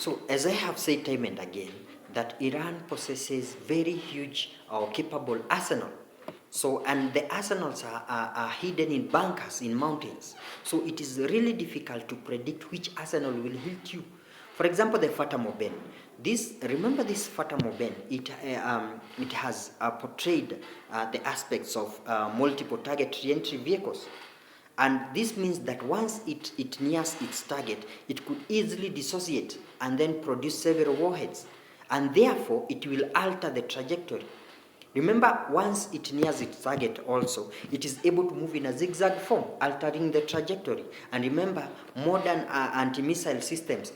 So as I have said time and again, that Iran possesses very huge or capable arsenal. So, and the arsenals are hidden in bunkers in mountains. So it is really difficult to predict which arsenal will hit you. For example, the Fata Moben. Remember this Fata Moben, it has portrayed the aspects of multiple target reentry vehicles. And this means that once it nears its target, it could easily dissociate and then produce several warheads. And therefore, it will alter the trajectory. Remember, once it nears its target also, it is able to move in a zigzag form, altering the trajectory. And remember, modern anti-missile systems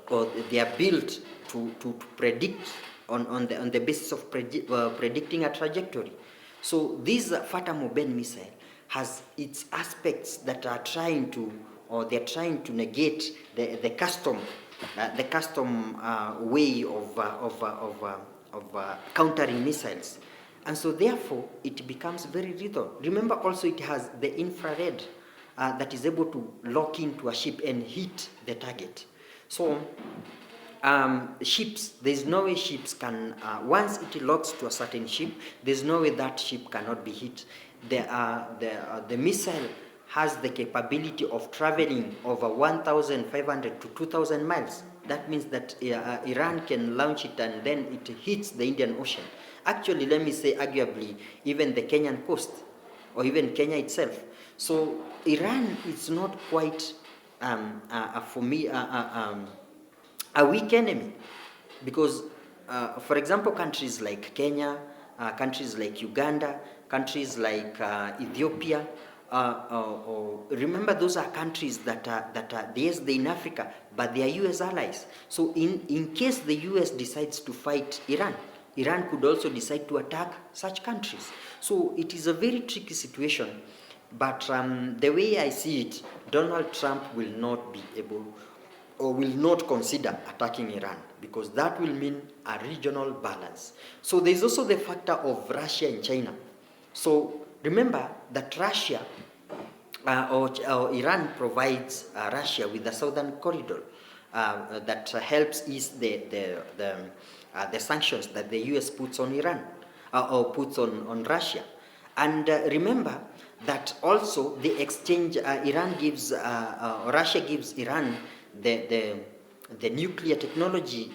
or they are built to predict on the basis of predicting a trajectory. So this Fata Moben missile has its aspects that are trying to, or they're trying to negate the custom way of countering missiles. And so therefore, it becomes very lethal. Remember also it has the infrared that is able to lock into a ship and hit the target. So ships, there's no way ships can, once it locks to a certain ship, there's no way that ship cannot be hit. The missile has the capability of traveling over 1,500 to 2,000 miles. That means that Iran can launch it and then it hits the Indian Ocean. Actually, let me say arguably even the Kenyan coast or even Kenya itself. So Iran is not quite, for me, a weak enemy, because, for example, countries like Kenya, countries like Uganda, countries like Ethiopia, remember those are countries that are yes, they're in Africa, but they are US allies. So in case the US decides to fight Iran, Iran could also decide to attack such countries. So it is a very tricky situation. But the way I see it, Donald Trump will not be able or will not consider attacking Iran, because that will mean a regional balance. So there's also the factor of Russia and China. So remember that Russia or Iran provides Russia with the southern corridor that helps ease the sanctions that the US puts on Iran or puts on Russia. And remember that also the exchange, Russia gives Iran the nuclear technology,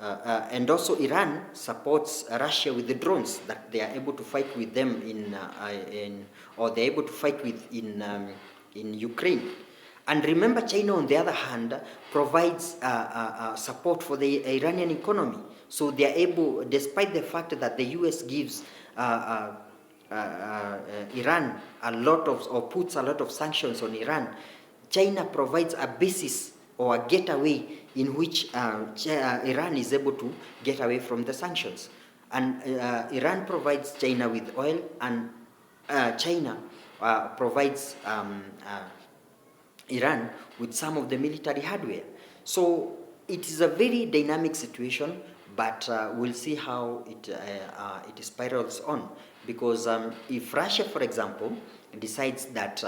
and also Iran supports Russia with the drones that they are able to fight with them or they're able to fight with in Ukraine. And remember, China, on the other hand, provides support for the Iranian economy. So they are able, despite the fact that the US gives Iran a lot of, or puts a lot of sanctions on Iran, China provides a basis or a getaway in which Iran is able to get away from the sanctions. And Iran provides China with oil, and China provides Iran with some of the military hardware. So it is a very dynamic situation, but we'll see how it spirals on. Because if Russia, for example, decides that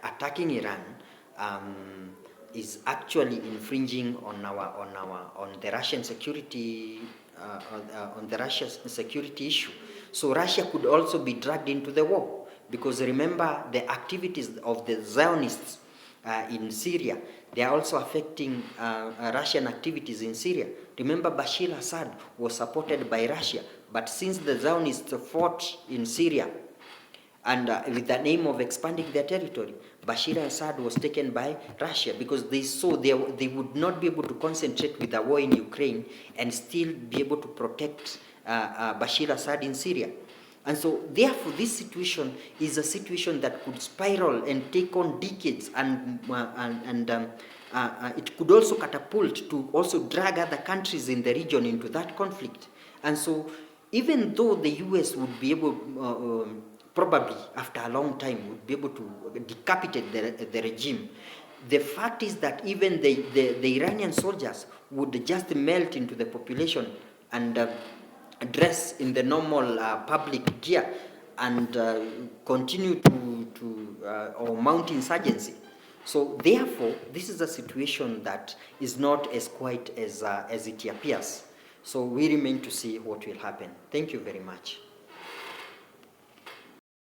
attacking Iran is actually infringing on the Russian security on the Russian security issue, so Russia could also be dragged into the war. Because remember, the activities of the Zionists in Syria, they are also affecting Russian activities in Syria. Remember, Bashir Assad was supported by Russia, but since the Zionists fought in Syria and with the aim of expanding their territory, Bashir Assad was taken by Russia, because they saw they would not be able to concentrate with the war in Ukraine and still be able to protect Bashir Assad in Syria. And so, therefore, this situation is a situation that could spiral and take on decades, and it could also catapult to also drag other countries in the region into that conflict. And so, even though the US would be able, probably after a long time, would be able to decapitate the regime, the fact is that even the Iranian soldiers would just melt into the population and dress in the normal public gear and continue or mount insurgency. So therefore, this is a situation that is not as quiet as it appears. So we remain to see what will happen. Thank you very much.